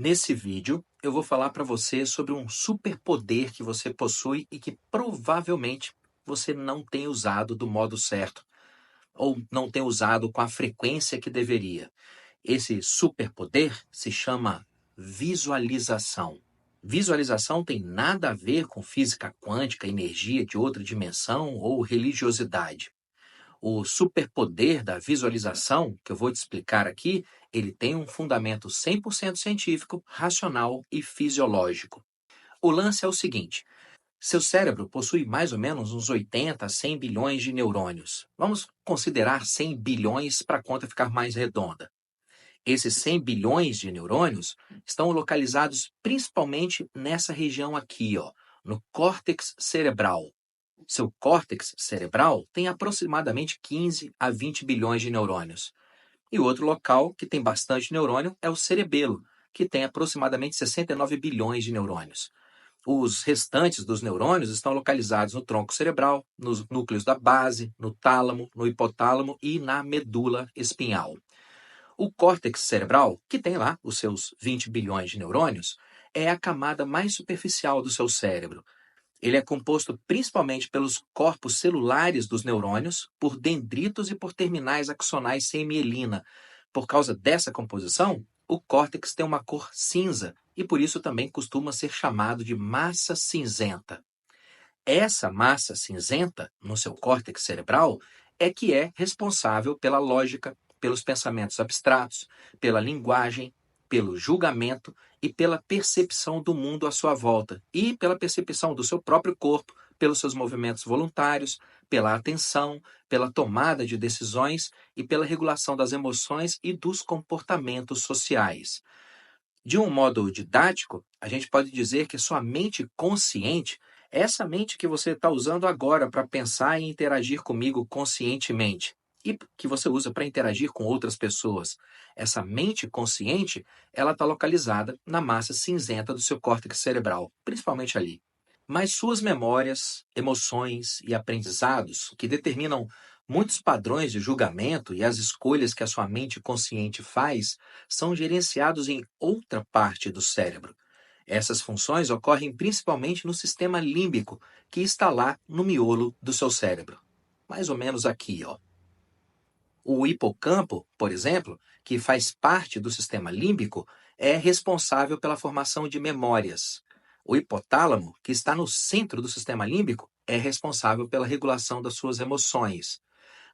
Nesse vídeo, eu vou falar para você sobre um superpoder que você possui e que provavelmente você não tem usado do modo certo, ou não tem usado com a frequência que deveria. Esse superpoder se chama visualização. Visualização tem nada a ver com física quântica, energia de outra dimensão ou religiosidade. O superpoder da visualização, que eu vou te explicar aqui, ele tem um fundamento 100% científico, racional e fisiológico. O lance é o seguinte: seu cérebro possui mais ou menos uns 80 a 100 bilhões de neurônios. Vamos considerar 100 bilhões para a conta ficar mais redonda. Esses 100 bilhões de neurônios estão localizados principalmente nessa região aqui, ó, no córtex cerebral. Seu córtex cerebral tem aproximadamente 15 a 20 bilhões de neurônios. E outro local que tem bastante neurônio é o cerebelo, que tem aproximadamente 69 bilhões de neurônios. Os restantes dos neurônios estão localizados no tronco cerebral, nos núcleos da base, no tálamo, no hipotálamo e na medula espinhal. O córtex cerebral, que tem lá os seus 20 bilhões de neurônios, é a camada mais superficial do seu cérebro. Ele é composto principalmente pelos corpos celulares dos neurônios, por dendritos e por terminais axonais sem mielina. Por causa dessa composição, o córtex tem uma cor cinza e por isso também costuma ser chamado de massa cinzenta. Essa massa cinzenta, no seu córtex cerebral, é que é responsável pela lógica, pelos pensamentos abstratos, pela linguagem, pelo julgamento e pela percepção do mundo à sua volta, e pela percepção do seu próprio corpo, pelos seus movimentos voluntários, pela atenção, pela tomada de decisões e pela regulação das emoções e dos comportamentos sociais. De um modo didático, a gente pode dizer que sua mente consciente é essa mente que você está usando agora para pensar e interagir comigo conscientemente e que você usa para interagir com outras pessoas. Essa mente consciente, ela está localizada na massa cinzenta do seu córtex cerebral, principalmente ali. Mas suas memórias, emoções e aprendizados, que determinam muitos padrões de julgamento e as escolhas que a sua mente consciente faz, são gerenciados em outra parte do cérebro. Essas funções ocorrem principalmente no sistema límbico, que está lá no miolo do seu cérebro. Mais ou menos aqui, ó. O hipocampo, por exemplo, que faz parte do sistema límbico, é responsável pela formação de memórias. O hipotálamo, que está no centro do sistema límbico, é responsável pela regulação das suas emoções.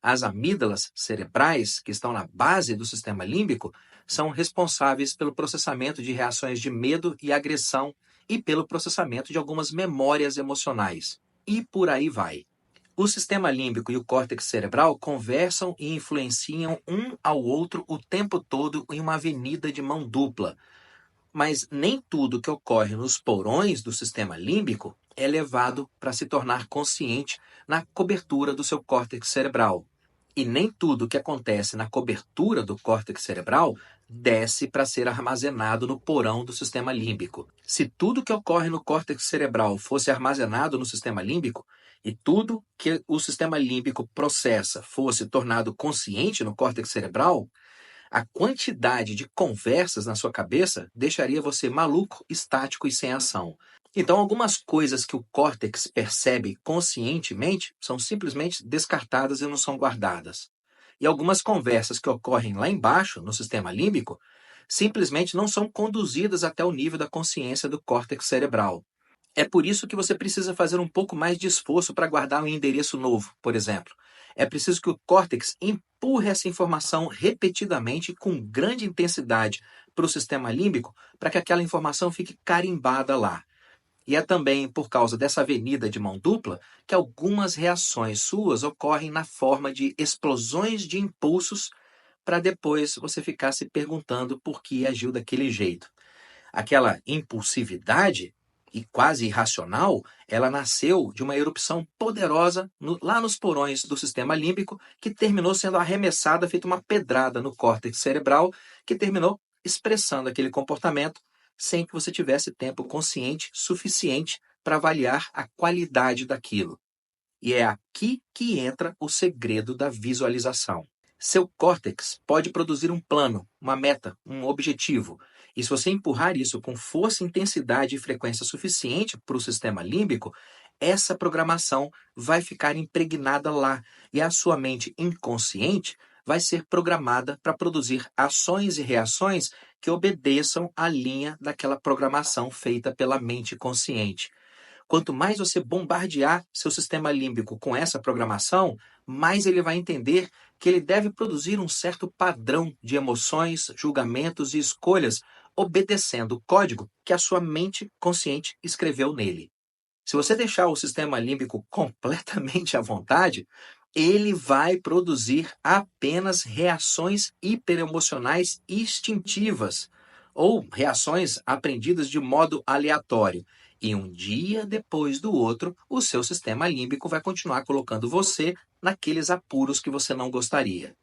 As amígdalas cerebrais, que estão na base do sistema límbico, são responsáveis pelo processamento de reações de medo e agressão e pelo processamento de algumas memórias emocionais. E por aí vai. O sistema límbico e o córtex cerebral conversam e influenciam um ao outro o tempo todo em uma avenida de mão dupla. Mas nem tudo que ocorre nos porões do sistema límbico é levado para se tornar consciente na cobertura do seu córtex cerebral. E nem tudo que acontece na cobertura do córtex cerebral desce para ser armazenado no porão do sistema límbico. Se tudo que ocorre no córtex cerebral fosse armazenado no sistema límbico, e tudo que o sistema límbico processa fosse tornado consciente no córtex cerebral, a quantidade de conversas na sua cabeça deixaria você maluco, estático e sem ação. Então, algumas coisas que o córtex percebe conscientemente são simplesmente descartadas e não são guardadas. E algumas conversas que ocorrem lá embaixo, no sistema límbico, simplesmente não são conduzidas até o nível da consciência do córtex cerebral. É por isso que você precisa fazer um pouco mais de esforço para guardar um endereço novo, por exemplo. É preciso que o córtex empurre essa informação repetidamente com grande intensidade para o sistema límbico para que aquela informação fique carimbada lá. E é também por causa dessa avenida de mão dupla que algumas reações suas ocorrem na forma de explosões de impulsos para depois você ficar se perguntando por que agiu daquele jeito. Aquela impulsividade e quase irracional, ela nasceu de uma erupção poderosa lá nos porões do sistema límbico, que terminou sendo arremessada, feita uma pedrada no córtex cerebral, que terminou expressando aquele comportamento sem que você tivesse tempo consciente suficiente para avaliar a qualidade daquilo. E é aqui que entra o segredo da visualização. Seu córtex pode produzir um plano, uma meta, um objetivo, E se você empurrar isso com força, intensidade e frequência suficiente para o sistema límbico, essa programação vai ficar impregnada lá e a sua mente inconsciente vai ser programada para produzir ações e reações que obedeçam à linha daquela programação feita pela mente consciente. Quanto mais você bombardear seu sistema límbico com essa programação, mais ele vai entender que ele deve produzir um certo padrão de emoções, julgamentos e escolhas, obedecendo o código que a sua mente consciente escreveu nele. Se você deixar o sistema límbico completamente à vontade, ele vai produzir apenas reações hiperemocionais instintivas ou reações aprendidas de modo aleatório. E um dia depois do outro, o seu sistema límbico vai continuar colocando você naqueles apuros que você não gostaria.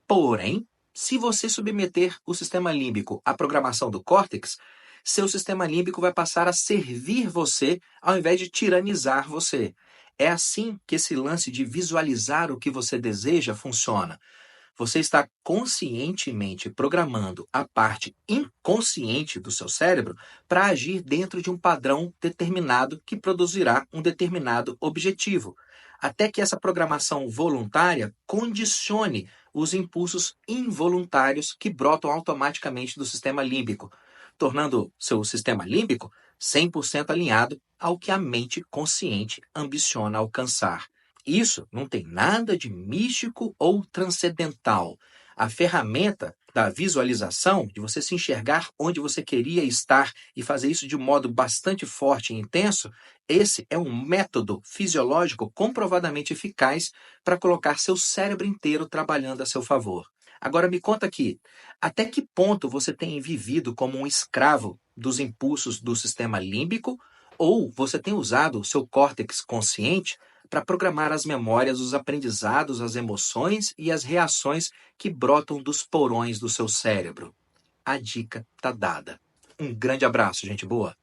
Porém, se você submeter o sistema límbico à programação do córtex, seu sistema límbico vai passar a servir você ao invés de tiranizar você. É assim que esse lance de visualizar o que você deseja funciona. Você está conscientemente programando a parte inconsciente do seu cérebro para agir dentro de um padrão determinado que produzirá um determinado objetivo, até que essa programação voluntária condicione os impulsos involuntários que brotam automaticamente do sistema límbico, tornando seu sistema límbico 100% alinhado ao que a mente consciente ambiciona alcançar. Isso não tem nada de místico ou transcendental. A ferramenta da visualização, de você se enxergar onde você queria estar e fazer isso de um modo bastante forte e intenso, esse é um método fisiológico comprovadamente eficaz para colocar seu cérebro inteiro trabalhando a seu favor. Agora me conta aqui, até que ponto você tem vivido como um escravo dos impulsos do sistema límbico ou você tem usado o seu córtex consciente para programar as memórias, os aprendizados, as emoções e as reações que brotam dos porões do seu cérebro? A dica está dada. Um grande abraço, gente boa!